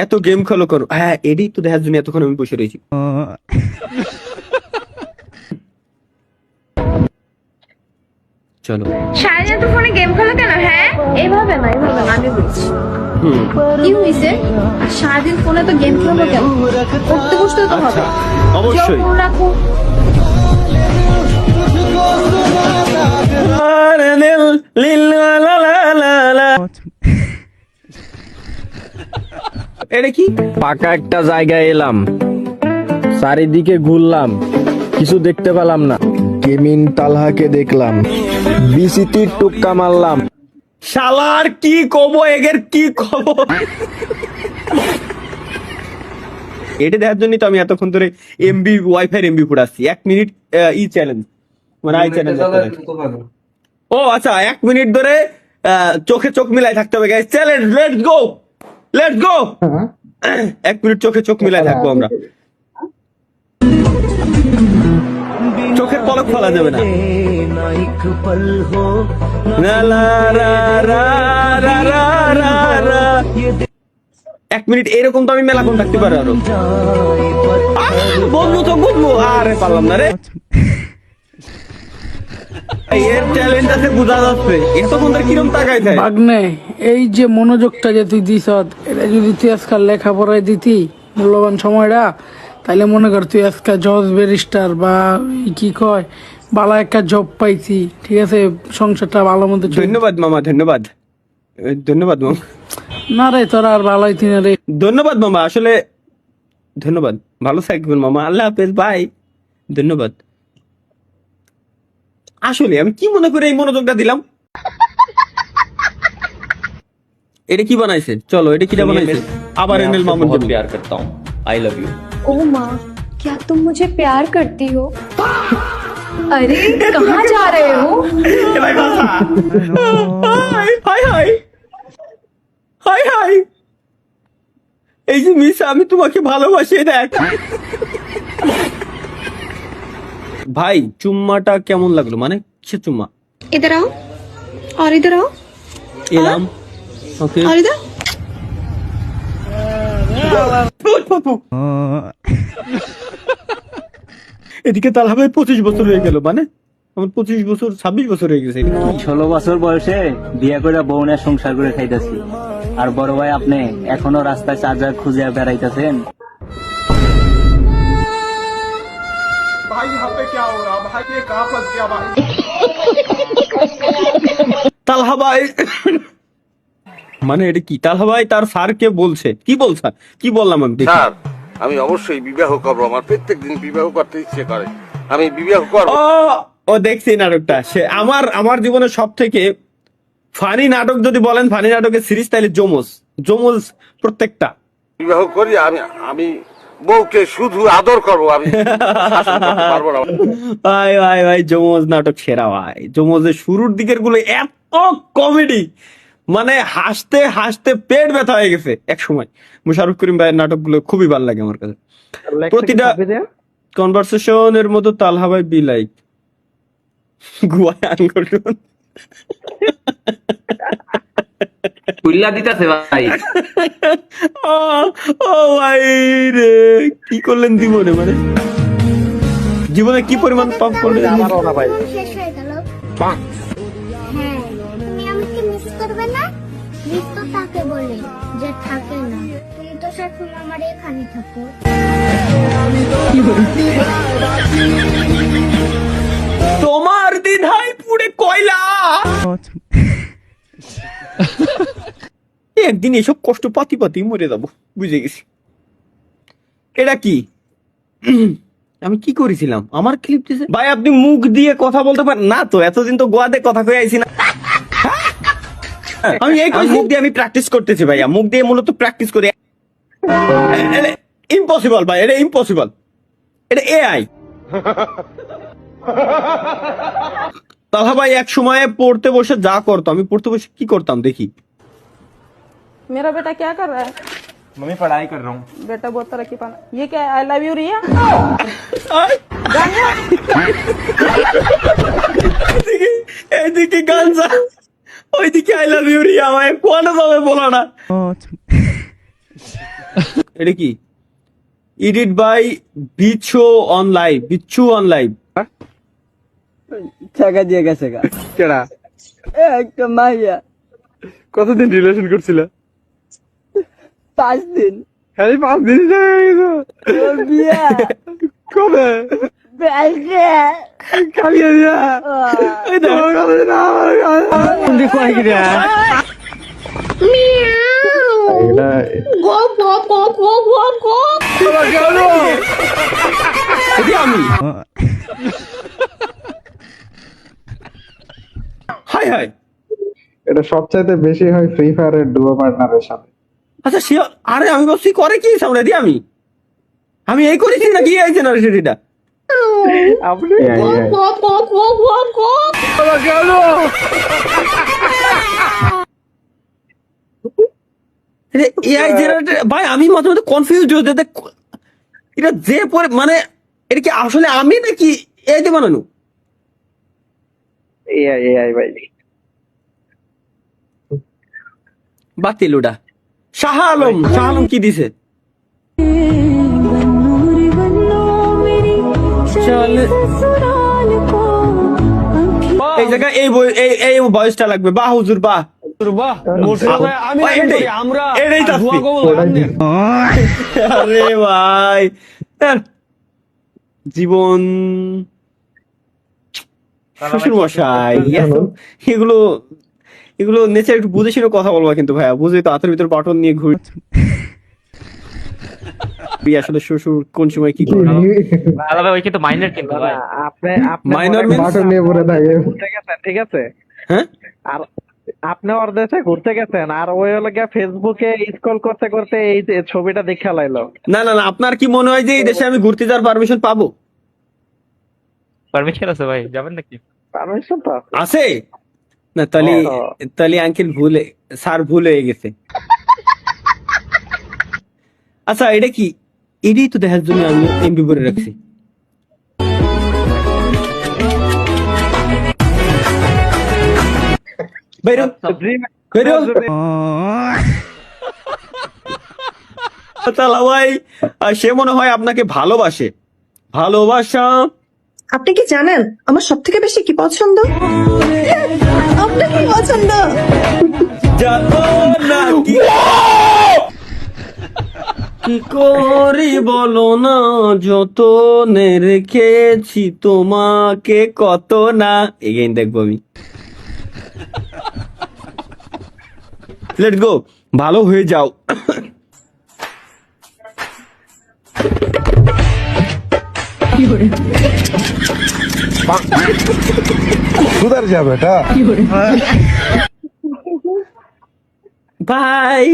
এত গেম খেলো করো, হ্যাঁ এটাই তো দেখার জন্য এতক্ষণ আমি বসে রয়েছি। চলো সারাদিন তো ফোনে গেম খেলো কেন? হ্যাঁ এইভাবে না, এইভাবে না, আমি বলছি কি হয়েছে? সারাদিন ফোনে তো গেম খেলো কেন? পড়তে বসতে তো হবে। অবশ্যই। যখন রাখো এটা কি? ফাঁকা একটা জায়গায় এলাম, চারিদিকে ঘুরলাম, কিছু দেখতে পেলাম না। কেমিন তালহাকে দেখলাম, বিসিতির টুক্কা মারলাম। শালার কি কব, এগের কি খবর? এটা দেখার জন্যই তো আমি এতক্ষণ ধরে এমবি ওয়াইফাই এমবি পুরাচ্ছি। 1 মিনিট ই চ্যালেঞ্জ, মানে আই চ্যালেঞ্জ। ও আচ্ছা, 1 মিনিট ধরে চোখে চোখ মিলাই থাকতে হবে guys. Challenge, let's go, let's go. 1 minute চোখে চোখ মিলাই থাকবো আমরা। চোখের পলক ফেলা যাবে না। লা লা রা রা রা রা রা রা। 1 মিনিট এরকম তো আমি মেলাক্ষণ থাকতে পারি আরো। বন্ধু তো বন্ধু, আরে পারলাম না রে। এর চ্যালেঞ্জ আছে, বোঝা যাচ্ছে এতক্ষণ ধরে কিরম তাকাই থাকে। ভাগ্নে, এই যে মনোযোগটা যে তুই দিস, এটা যদি তুই আজকাল লেখাপড়ায় দিতি মূল্যবান সময়টা, তাইলে মনে কর তুই আজকাল জজ ব্যারিস্টার বা কি কয় ভালো একটা জব পাইছি, ঠিক আছে, সংসারটা ভালো মতো চলছে। ধন্যবাদ মামা, ধন্যবাদ, ধন্যবাদ মামা। না রে, তোরা আর ভালো হইতি না রে। ধন্যবাদ মামা, আসলে ধন্যবাদ। ভালো থাকবেন মামা, আল্লাহ হাফেজ, বাই। ধন্যবাদ। আসলে আমি কি মনে করে এই মনোযোগটা দিলাম? এটা কি বানাইছে? চলো এটা কিটা বানাইছে? আবার এনএল মামুন কে प्यार करता हूं, आई लव यू। ओ माँ, क्या तुम मुझे प्यार करती हो? अरे कहाँ जा रहे हो? হাই হাই হাই হাই, এই যে মিস, আমি তোমাকে ভালোবাসি, দেখ। ভাই চুম্মাটা কেমন লাগলো? মানে কিসের চুম্মা? इधर आओ और इधर आओ এলাম, ওকে। और इधर। এদিকে তালহা ভাই 25 বছর হয়ে গেল, মানে আমার 25 বছর 26 বছর হয়ে গেছে। 16 বছর বয়সে বিয়ে করে বউ নিয়ে সংসার করে খাইতেছি, আর বড় ভাই আপনি এখনো রাস্তায় চার্জার খুঁজে বেড়াইতেছেন। তালহা ভাই মানে এটা কি? তালহা ভাই তার স্যারকে বলছে, কি বলছে, কি বললাম আমি? দেখি। স্যার, আমি অবশ্যই বিবাহ করবো, আমার প্রত্যেকদিন বিবাহ করতে ইচ্ছে করে, আমি বিবাহ করবো। ও ও দেখছি নাটকটা। সে আমার জীবনের সব থেকে ফানি নাটক যদি বলেন, ফানি নাটকের সিরিজ, তাহলে জমজ প্রত্যেকটা। বিবাহ করি আমি, আমি বউকে শুধু আদর করবো, আমি শাসন করতে পারবো না। ভাই ভাই ভাই, জমজ নাটক সেরা ভাই। জমজের শুরুর দিকের গুলো এত কমেডি, মানে হাসতে হাসতে পেট ব্যথা হয়ে গেছে এক সময়। মুশারফ করিম ভাইয়ের নাটকগুলো খুবই ভালো লাগে আমার কাছে। প্রতিটা কনভারসেশনের মতো তালহা ভাই বি লাইক গুয়ায় আঙ্গুর কুল্লা দিতেছে ভাই। ও ভাই রে, কি করলেন জীবনে? মানে জীবনে কি পরিমাণ পাপ করলেন? শেষ হয়ে গেল। হ্যাঁ, তুমি আমাকে মিস করবে না? মিস তো তাকে বলে যে থাকে না। তুমি তো সবসময় আমার এখানে থাকো। তোমার দ্বিধায় পুড়ে কয়লা। একদিন এসব কষ্ট পাতি পাতি মরে যাবো, বুঝে গেছি। এটা কি? আমি কি করেছিলাম? আমার ক্লিপ দিছে ভাই। আপনি মুখ দিয়ে কথা বলতে পারেন না তো? এতদিন তো গোয়াতে কথা কয়ে আইছি না। আমি এই মুখ দিয়ে আমি প্র্যাকটিস করতেছি ভাইয়া, মুখ দিয়ে মূলত প্র্যাকটিস করি। ইম্পসিবল ভাই, এটা ইম্পসিবল, এটা এআই। তাহা ভাই এক সময় পড়তে বসে যা করতো, আমি পড়তে বসে কি করতাম দেখি। मेरा बेटा क्या कर रहा है? मम्मी पढ़ाई कर रहा हूँ। बेटा बहुत तरक्की पाना। ये क्या आई लव यू रिया? এদিকে গাঞ্জা, ওইদিকে আই লাভ ইউ রিয়া। ভাই কোন ভাবে বলো না। এটা কি? Edit by Bichchu on live, Bichchu on live. টাকা দিয়ে গেছে গা কেডা? একটা মাইয়া কতদিন রিলেশন করছিল? 5 দিন খালি 5 দিন ওর বিয়া কবে? বেলকে খালি দিয়া এই তো কোন কই গিরা এটি আমি। High high. এটা সবচাইতে বেশি হয় ফ্রি ফায়ারের ডুও পার্টনারের সাথে। আচ্ছা সে, আরে আমি বলছি করে কি সামনে দি আমি এই করেছি নাকি এই জেনারেশন এটা? আপনি এআই জেনারেটর ভাই, আমি মাঝে মাঝে কনফিউজ হয়ে যাই, এটা যে পরে মানে এটা কি আসলে আমি নাকি এই যে বানানো? এআই ভাই বাতিল ওটা। শাহ আলম কি দিছে? এই জায়গায় এই ভয়েসটা লাগবে। বাহ হুজুর বাহ। এটাই তাসবিহ। আরে ভাই জীবন শ্বশুর মশাই, এগুলো নেচার একটু বুঝে শুনে কথা বলবা কিন্তু ভাইয়া, বুঝে তো হাতের ভিতর বাটন নিয়ে ঘুরে আসলে শ্বশুর কোন সময় কি করে। ওই কিন্তু মাইনার কিন্তু ভাই। মাইনর বাটন নিয়ে পড়ে থাকে। ঠিক আছে হ্যাঁ, আর আপনি ওর দেশে ঘুরতে গেছেন আর ওই হলো গিয়া ফেসবুকে স্ক্রল করতে করতে এই যে ছবিটা দেখা লাইলো। না আপনার কি মনে হয় যে এই দেশে আমি ঘুরতে যাওয়ার পারমিশন পাবো? পারমিশন আছে ভাই, যাবেন নাকি? পারমিশন তো আছে না? তাহলে আঙ্কেল স্যার ভুল হয়ে গেছে। আচ্ছা এটা কি? এটাই তো দেখার জন্য আমি এমবি করে রাখছি। বাইরো তালা ভাই, সে মনে হয় আপনাকে ভালোবাসে। ভালোবাসা আপনি কি জানেন আমার সব থেকে বেশি কি পছন্দ? আপনার কি পছন্দ? জানো না কি করি বলো না, যতনে রেখেছি তোমাকে কত না। এগেইন দেখবো আমি। লেটস গো, ভালো হয়ে যাও। সুদার যাবে এটা বাই।